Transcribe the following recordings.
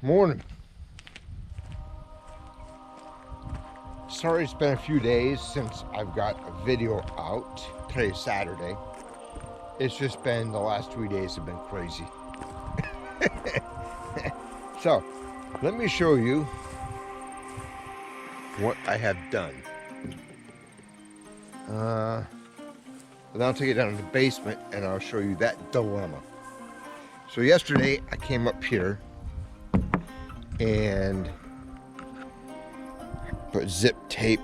Morning. Sorry it's been a few days since I've got a video out. Today's Saturday. It's just been the last 3 days have been crazy. So, let me show you what I have done. And I'll take it down to the basement and I'll show you that dilemma. So yesterday I came up here and put zip tape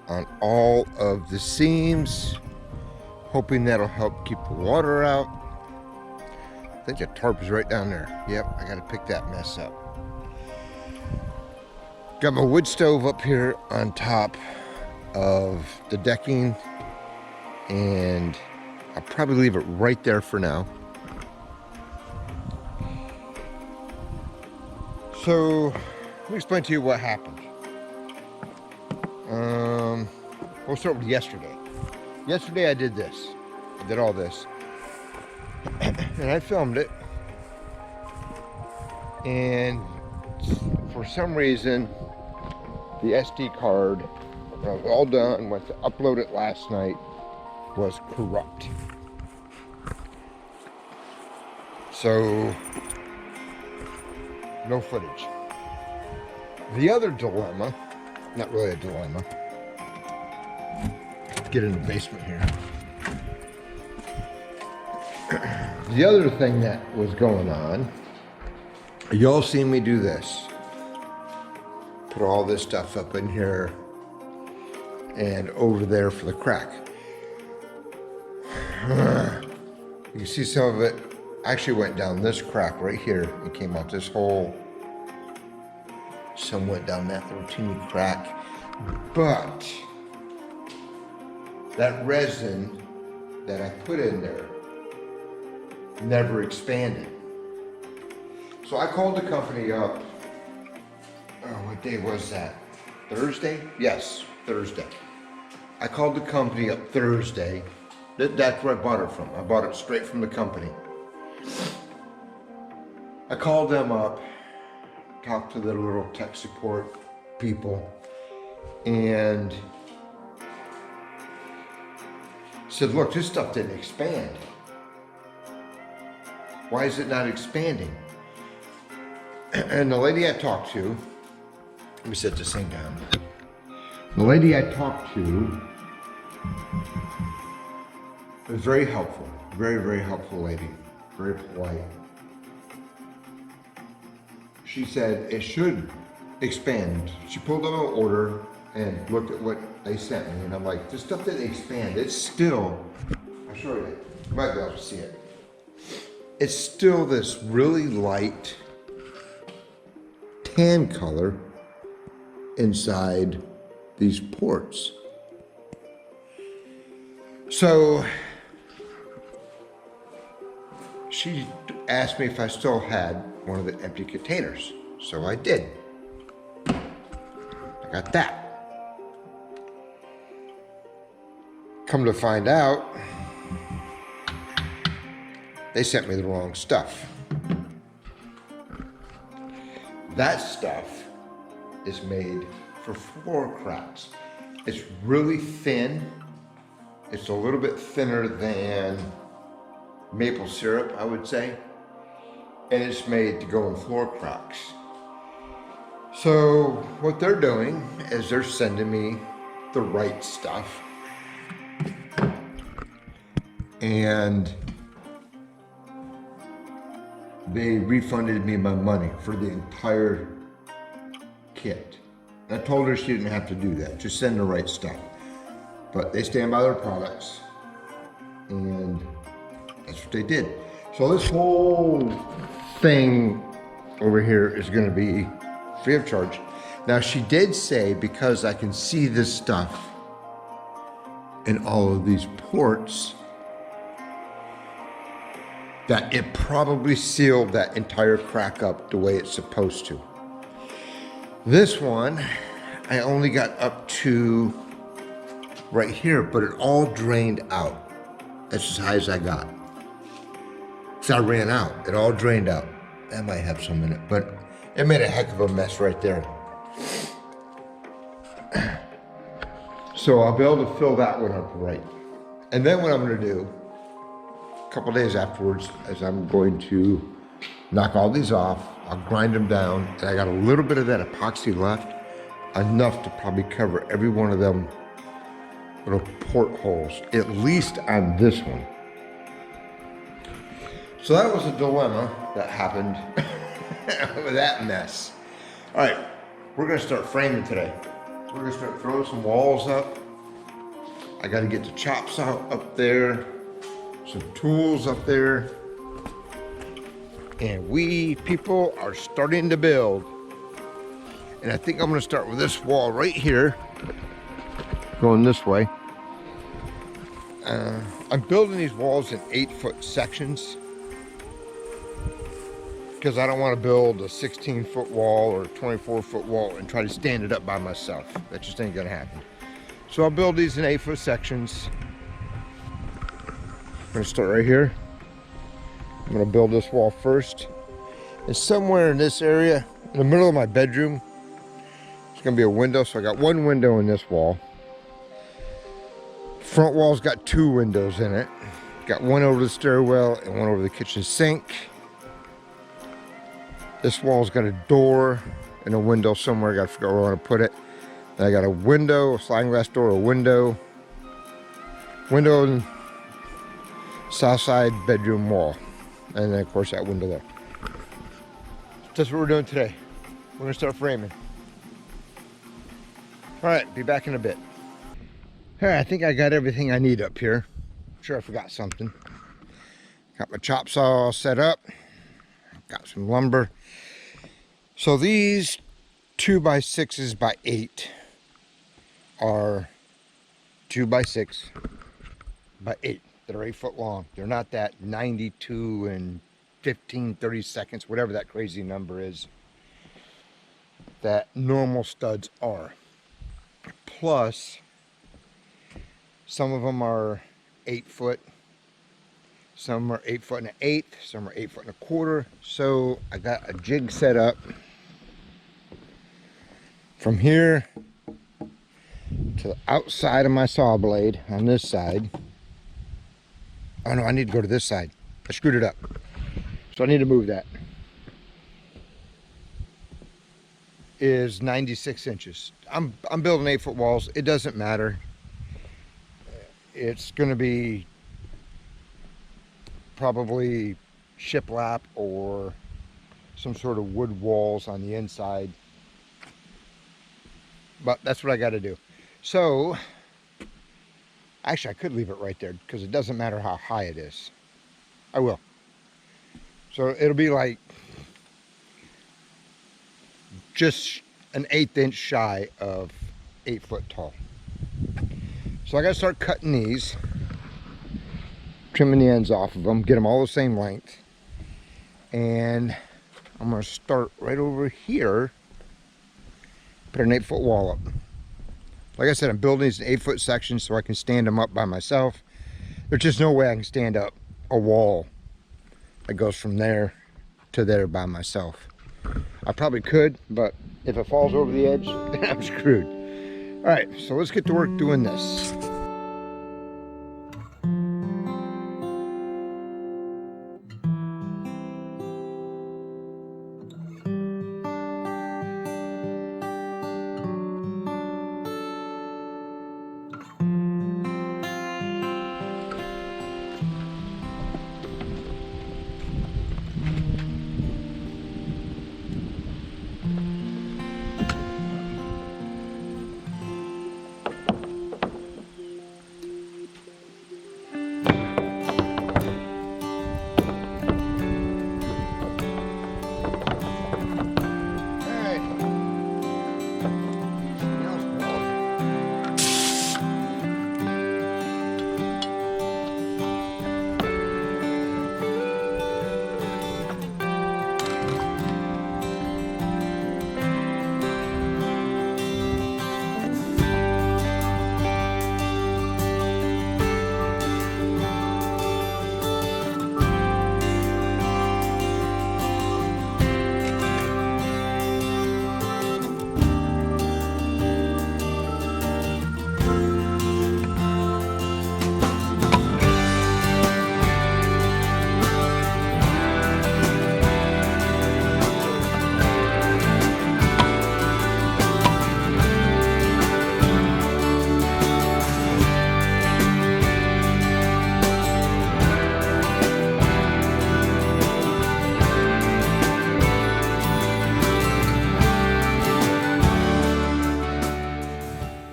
on all of the seams, hoping that'll help keep the water out. I think the tarp is right down there. Yep, I gotta pick that mess up. Got my wood stove up here on top of the decking, and I'll probably leave it right there for now. So, let me explain to you what happened. We'll start with yesterday. Yesterday I did this. I did all this. And I filmed it. And for some reason, the SD card, when I was all done, went to upload it last night, was corrupt. So, no footage. The other dilemma, not really a dilemma, get in the basement here. The other thing that was going on, y'all seen me do this. Put all this stuff up in here and over there for the crack. You can see some of it actually went down this crack right here. It came out this hole. Some went down that little teeny crack. But that resin that I put in there never expanded. So I called the company up. Oh, what day was that? Thursday? Yes, Thursday. I called the company up Thursday. That's where I bought it from. I bought it straight from the company. I called them up, talked to their little tech support people, and said, look, this stuff didn't expand. Why is it not expanding? And the lady I talked to, let me set this thing down. The lady I talked to was very helpful, very, very helpful lady, very polite. She said it should expand. She pulled up an order and looked at what they sent me, and I'm like, this stuff didn't expand. It's still, I'll show you, you might be able to see it. It's still this really light tan color inside these ports. So she asked me if I still had one of the empty containers. So I did. I got that. Come to find out, they sent me the wrong stuff. That stuff is made for floor cracks. It's really thin. It's a little bit thinner than maple syrup, I would say. And it's made to go in floor cracks. So what they're doing is they're sending me the right stuff. And they refunded me my money for the entire kit. I told her she didn't have to do that, just send the right stuff. But they stand by their products, and that's what they did. So this whole thing over here is gonna be free of charge. Now she did say, because I can see this stuff in all of these ports, that it probably sealed that entire crack up the way it's supposed to. This one, I only got up to right here, but it all drained out. That's as high as I got. So I ran out, it all drained out. That might have some in it, but It made a heck of a mess right there. So I'll be able to fill that one up right. And then what I'm gonna do, a couple days afterwards, is I'm going to knock all these off, I'll grind them down, and I got a little bit of that epoxy left, enough to probably cover every one of them little portholes, at least on this one. So that was a dilemma that happened with that mess. All right, we're gonna start framing today. We're gonna start throwing some walls up. I gotta get the chop saw up there, some tools up there. And we people are starting to build. And I think I'm gonna start with this wall right here, going this way. I'm building these walls in 8-foot sections because I don't want to build a 16-foot wall or a 24-foot wall and try to stand it up by myself. That just ain't gonna happen. So I'll build these in 8-foot sections. I'm gonna start right here. I'm gonna build this wall first. And somewhere in this area, in the middle of my bedroom, it's gonna be a window. So I got one window in this wall. Front wall's got 2 windows in it. Got one over the stairwell and one over the kitchen sink. This wall's got a door and a window somewhere. I gotta figure out where I want to put it. And I got a window, a sliding glass door, a window in south side bedroom wall. And then of course that window there. That's what we're doing today. We're gonna start framing. All right, be back in a bit. All right, I think I got everything I need up here. I'm sure I forgot something. Got my chop saw all set up. Got some lumber. So these 2x6s by 8 are 2x6 by 8. They're 8 foot long. They're not that 92 and 15, 30 seconds, whatever that crazy number is, that normal studs are. Plus, some of them are 8 foot. Some are 8 foot and 1/8, some are 8 foot and 1/4. So I got a jig set up from here to the outside of my saw blade on this side. Oh no, I need to go to this side. I screwed it up. So I need to move that. Is 96 inches. I'm building 8-foot walls. It doesn't matter. It's gonna be probably shiplap or some sort of wood walls on the inside, but that's what I got to do. So actually I could leave it right there because it doesn't matter how high it is. I will. So it'll be like just an 1/8 inch shy of 8 foot tall. So I got to start cutting these, trimming the ends off of them, get them all the same length. And I'm going to start right over here, put an 8-foot wall up. Like I said, I'm building these in 8-foot sections so I can stand them up by myself. There's just no way I can stand up a wall that goes from there to there by myself. I probably could, but if it falls over the edge, then I'm screwed. All right, so let's get to work doing this.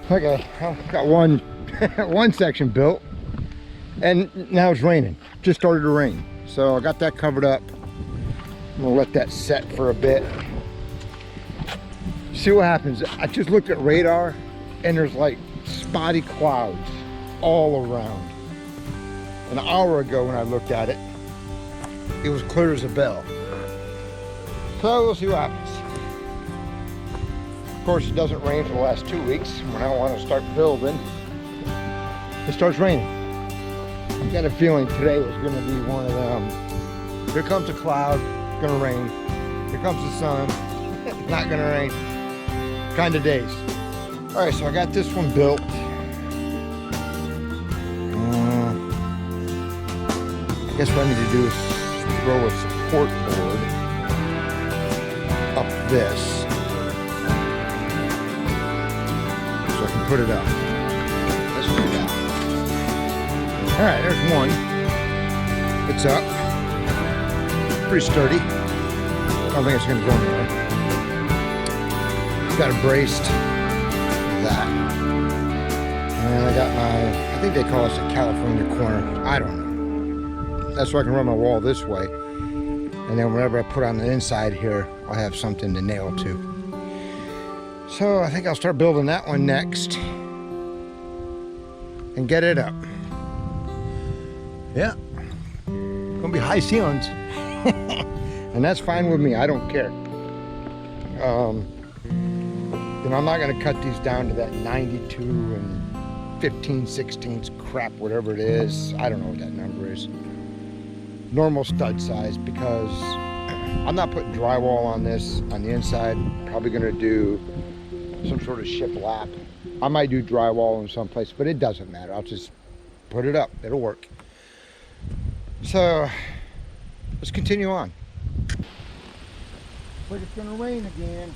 Okay, I've got one one section built, and now it's raining. Just started to rain, so I got that covered up. I'm gonna let that set for a bit. See what happens. I just looked at radar, and there's like spotty clouds all around. An hour ago when I looked at it, it was clear as a bell. So we'll see what happens. Of course, it doesn't rain for the last 2 weeks. When I want to start building, it starts raining. I got a feeling today is going to be one of them. Here comes a cloud, going to rain. Here comes the sun, not going to rain. Kind of days. All right, so I got this one built. I guess what I need to do is throw a support board up this so I can put it up. Let's do that. All right, there's one. It's up. Pretty sturdy. I don't think it's going to go anywhere. Got it braced. That. And I got my, I think they call this a California corner. I don't know. That's so I can run my wall this way. And then whenever I put on the inside here, I'll have something to nail to. So I think I'll start building that one next. And get it up. Yeah. Gonna be high ceilings. And that's fine with me, I don't care. You know, I'm not gonna cut these down to that 92 and 15/16 crap, whatever it is. I don't know what that number is. Normal stud size, because I'm not putting drywall on this on the inside. Probably gonna do some sort of shiplap. I might do drywall in some place, but it doesn't matter. I'll just put it up, it'll work. So let's continue on. But it's gonna rain again.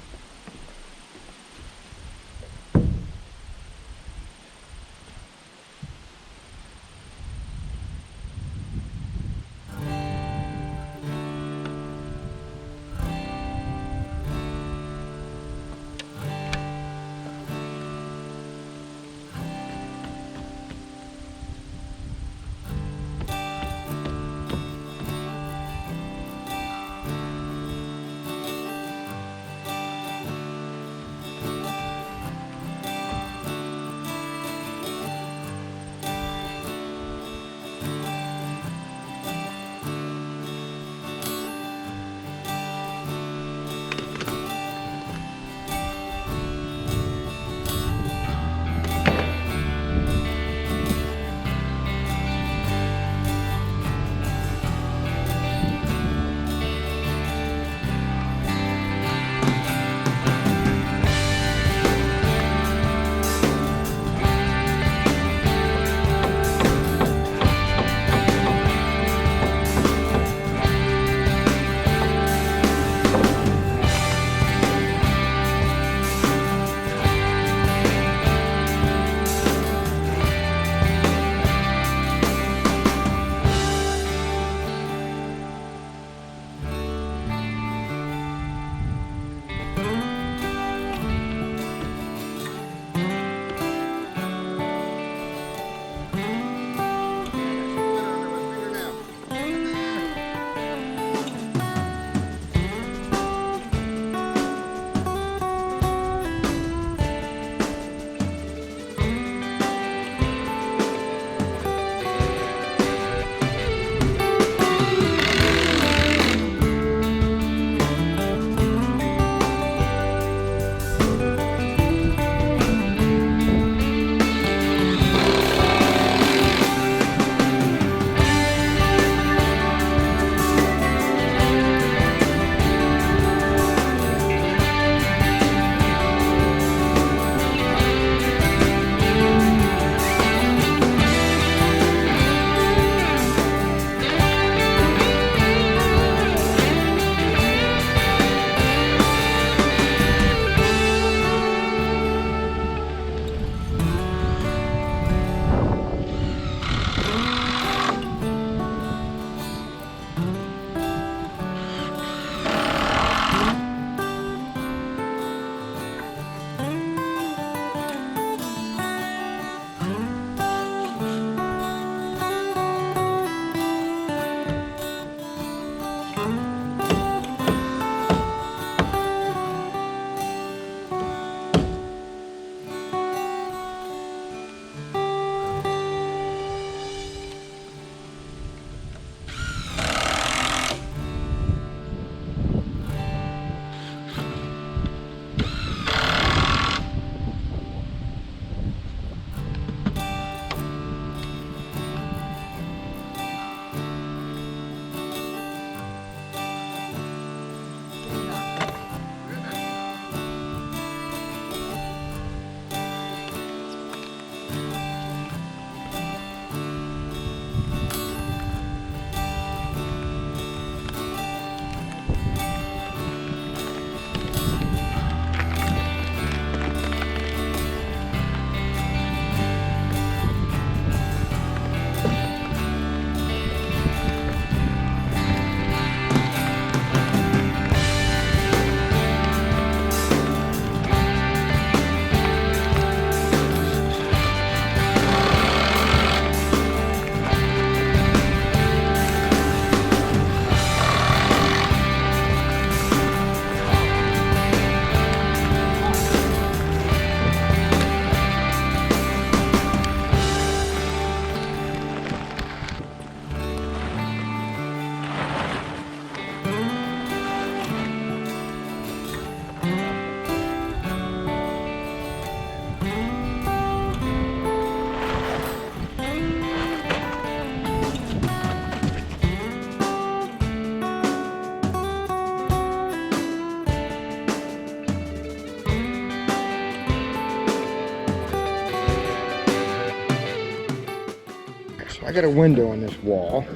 I got a window in this wall,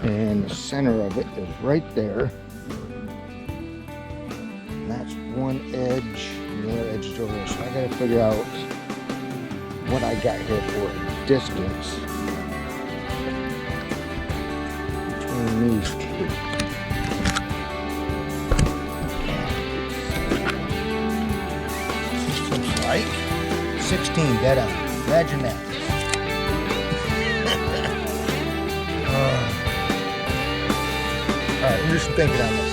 and the center of it is right there. And that's one edge, and the other edge is over there. So I gotta figure out what I got here for a distance between these two. Looks like 16 dead on. Imagine that. All right, do some thinking on this.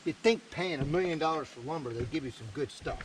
You'd think paying $1 million for lumber, they'd give you some good stuff.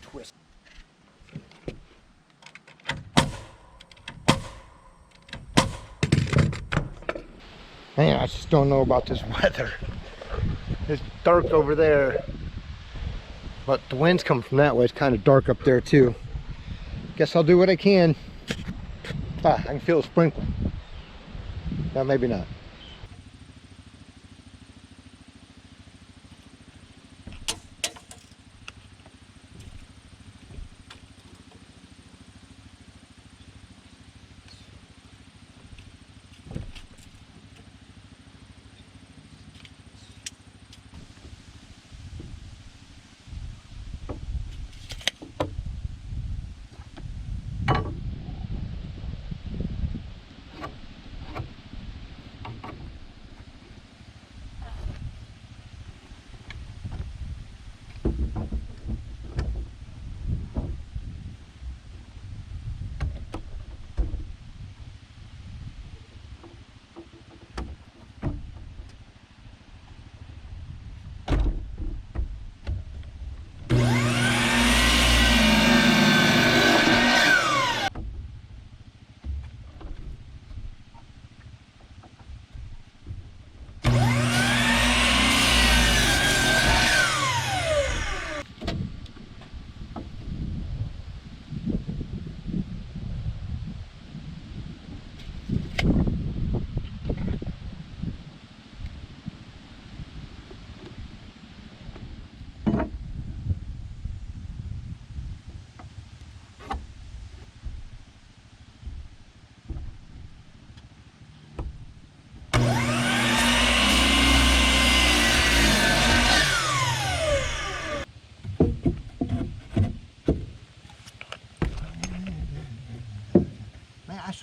Twist. Man, I just don't know about this weather. It's dark over there, but the wind's coming from that way. It's kind of dark up there too. Guess I'll do what I can. I can feel a sprinkle. No, maybe not.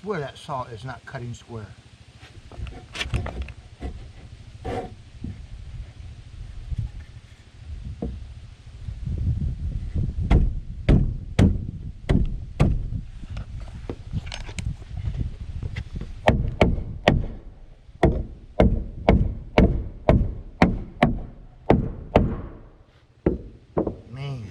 swear that saw is not cutting square. Man.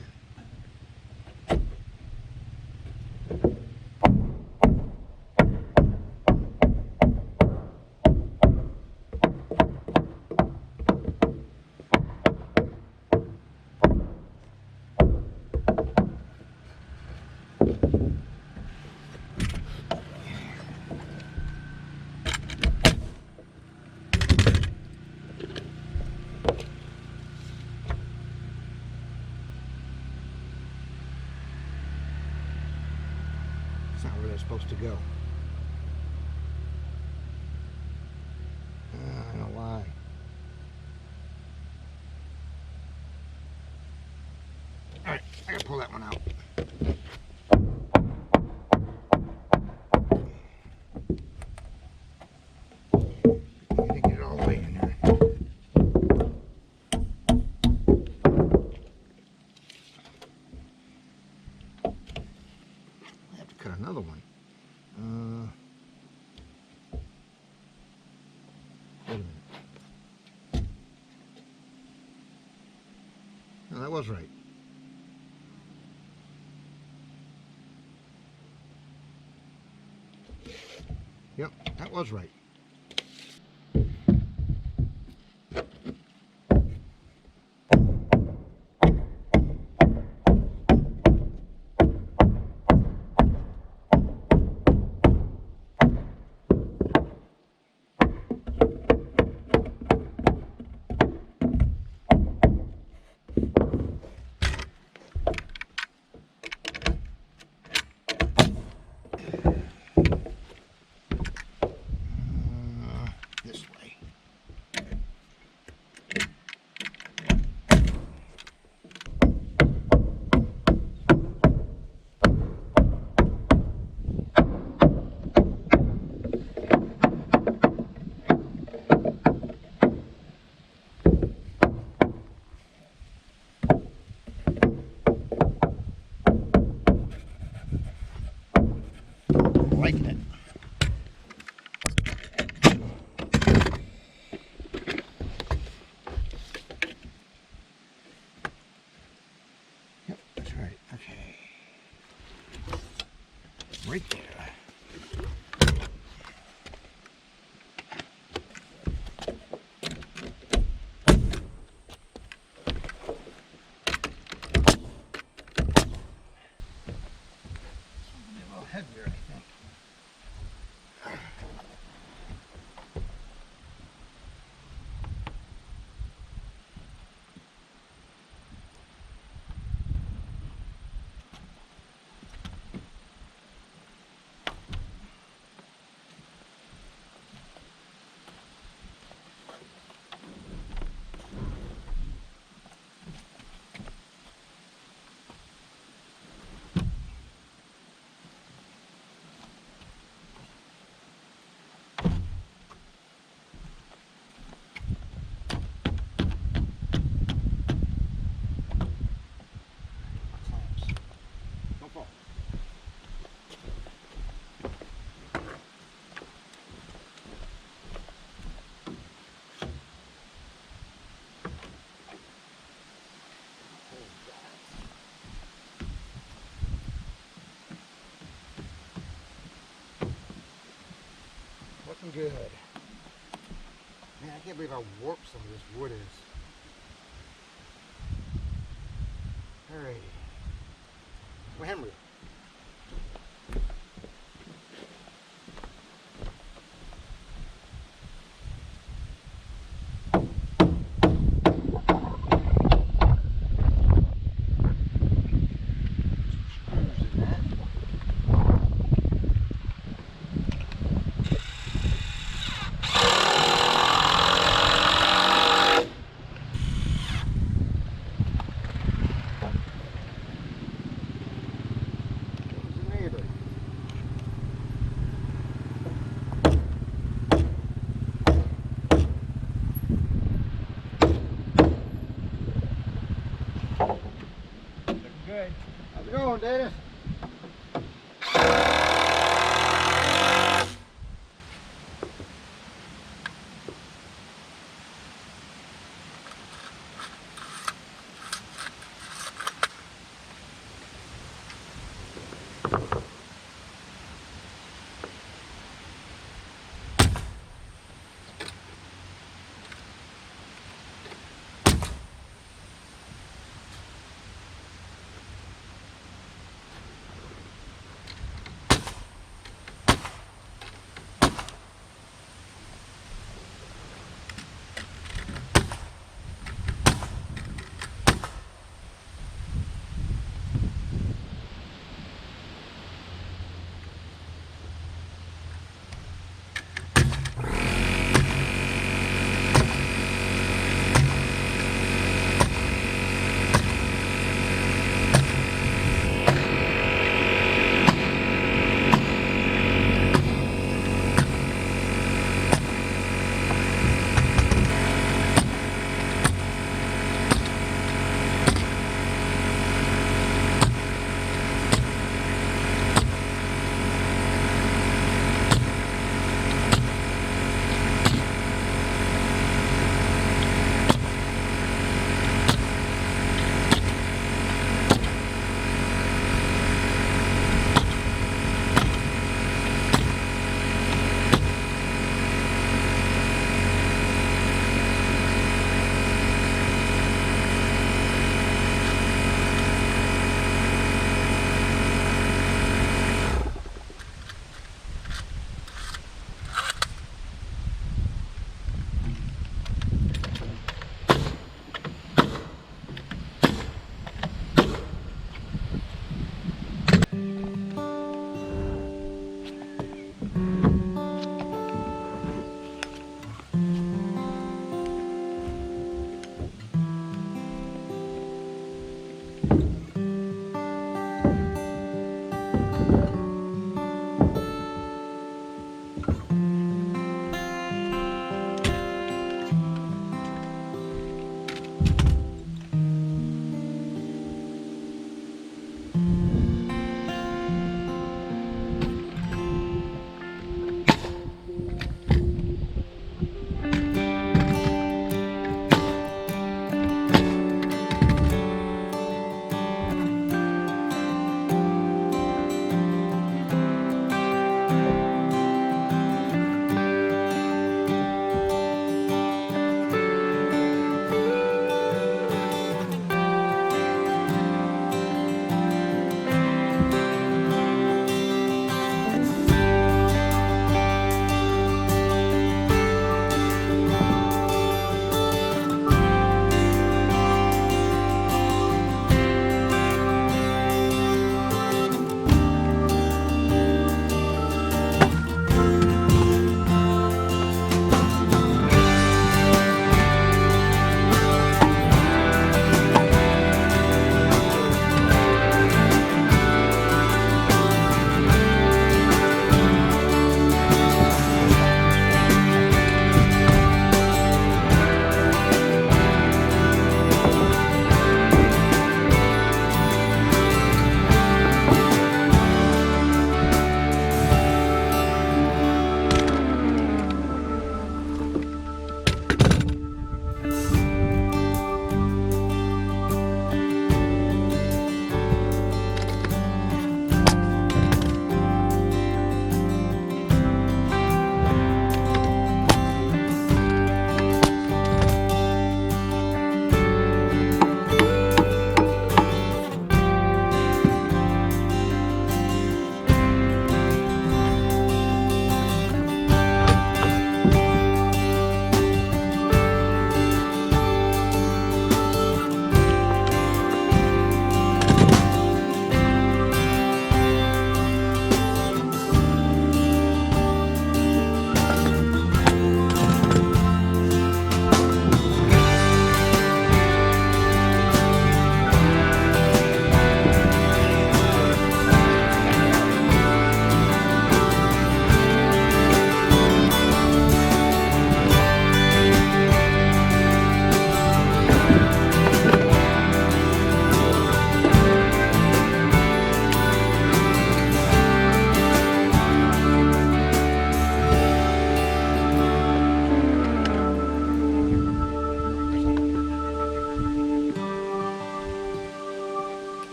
That's not where they're supposed to go. I don't know why. Alright, I gotta pull that one out. I need to get it all the way in there. I have to cut another one. Wait a minute. No, that was right. Yep, that was right. This way. Liking it. Yep, that's right. Okay. Right there. Something a little heavier, I think. Don't fall. Looking good. Man, I can't believe how warped some of this wood is. Alrighty. Well, Henry. Good. How's it going, Dennis?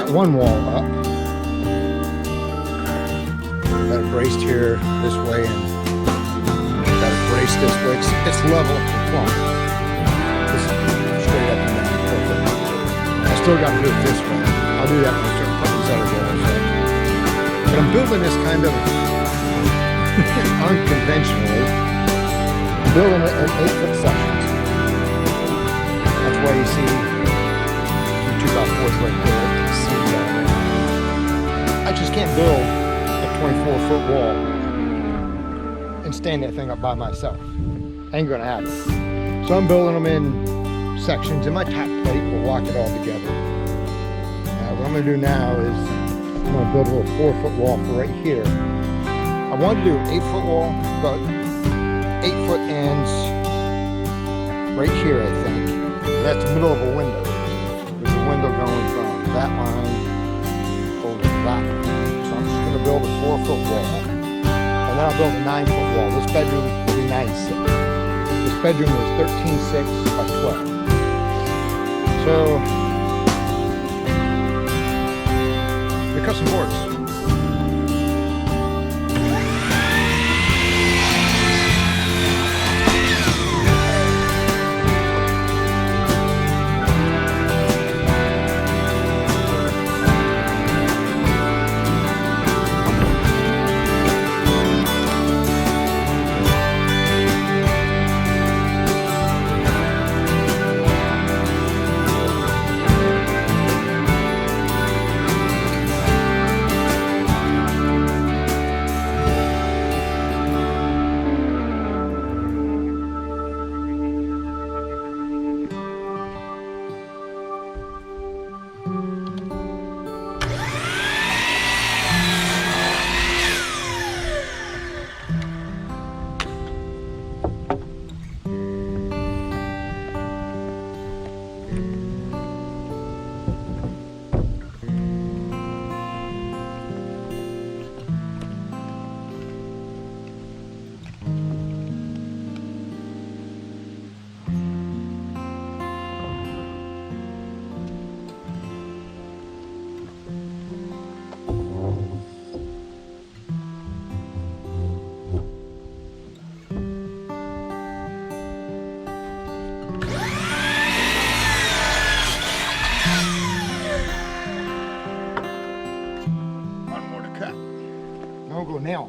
One wall up. Got it braced here this way and got it braced this way. It's level and plumb. This is straight up and down. Perfect. I still got to do it this way. I'll do that when I start putting these other walls up. But I'm building this kind of unconventionally. I'm building it at 8-foot sections. That's why you see 2x4s right there. I just can't build a 24-foot wall and stand that thing up by myself. Ain't gonna happen. So I'm building them in sections, and my top plate will lock it all together. What I'm gonna do now is I'm gonna build a little 4-foot wall for right here. I wanted to do an 8-foot wall, but 8-foot ends right here, I think. That's the middle of a window. There's a window going from that line over to that line. So I'm just gonna build a 4-foot wall. And then I'll build a 9-foot wall. This bedroom will be 9-6. This bedroom is 13.6 by 12. So, we cut some boards. Go now.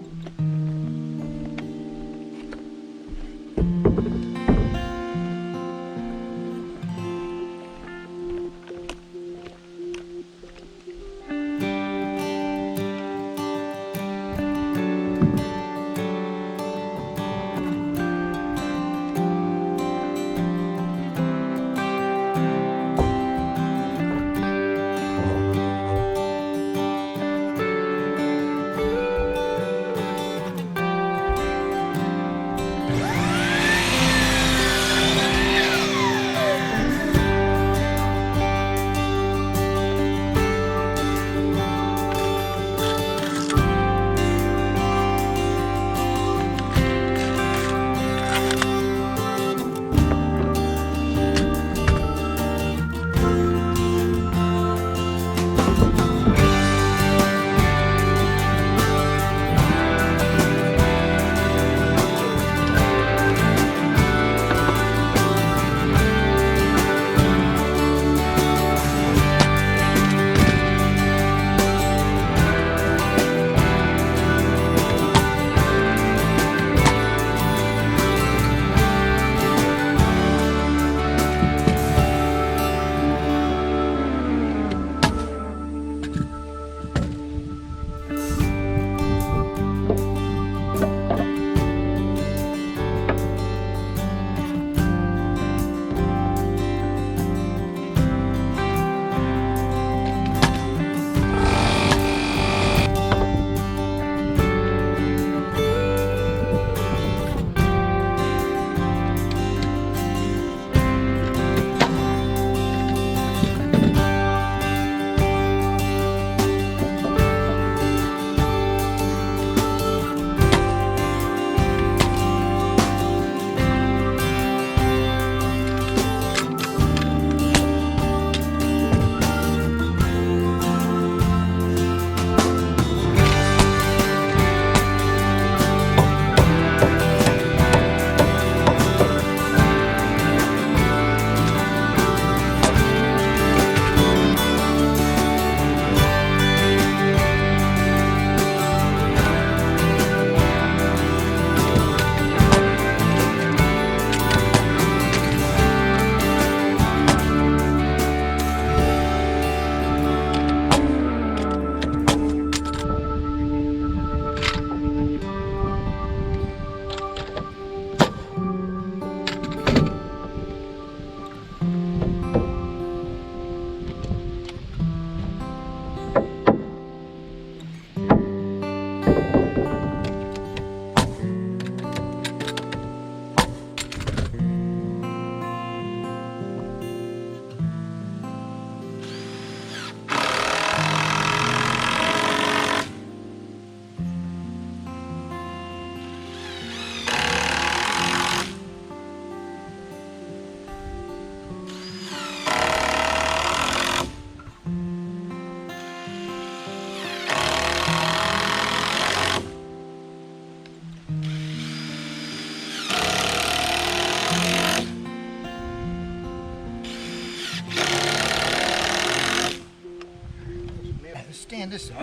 line this up.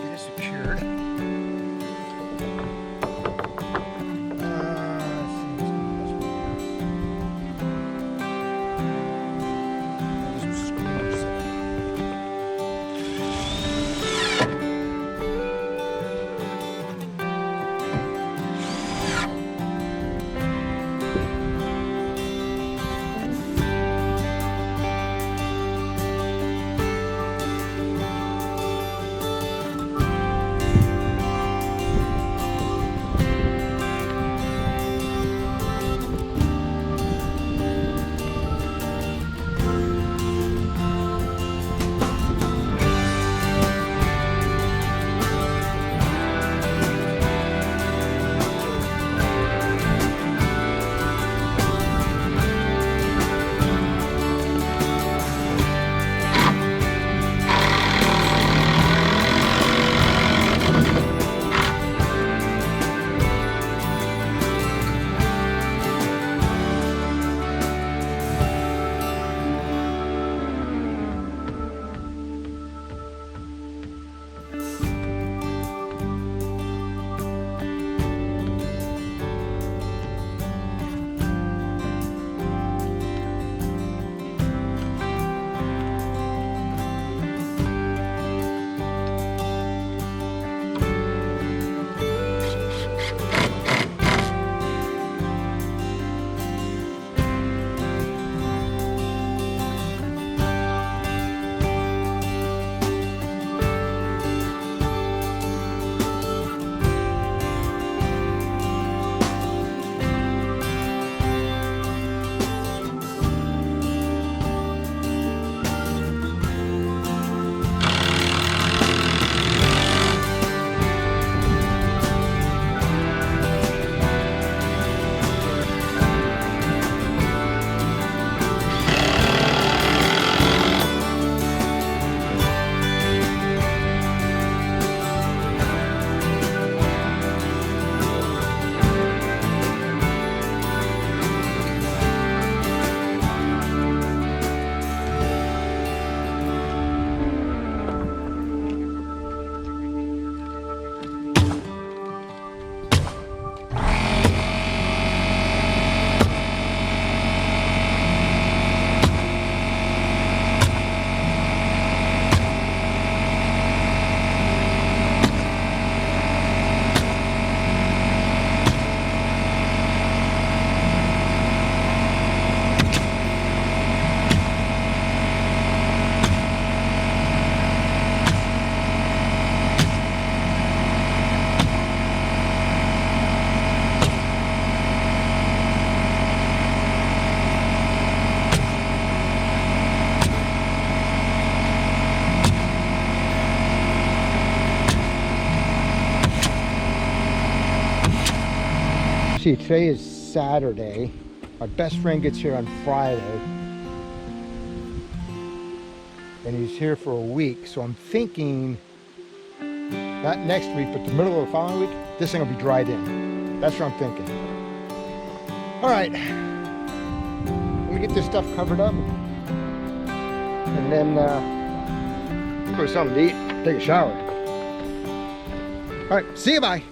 Get it secured. See, today is Saturday. My best friend gets here on Friday. And he's here for a week. So I'm thinking, not next week, but the middle of the following week, this thing will be dried in. That's what I'm thinking. All right. Let me get this stuff covered up. And then go to something to eat, take a shower. All right, see you, bye.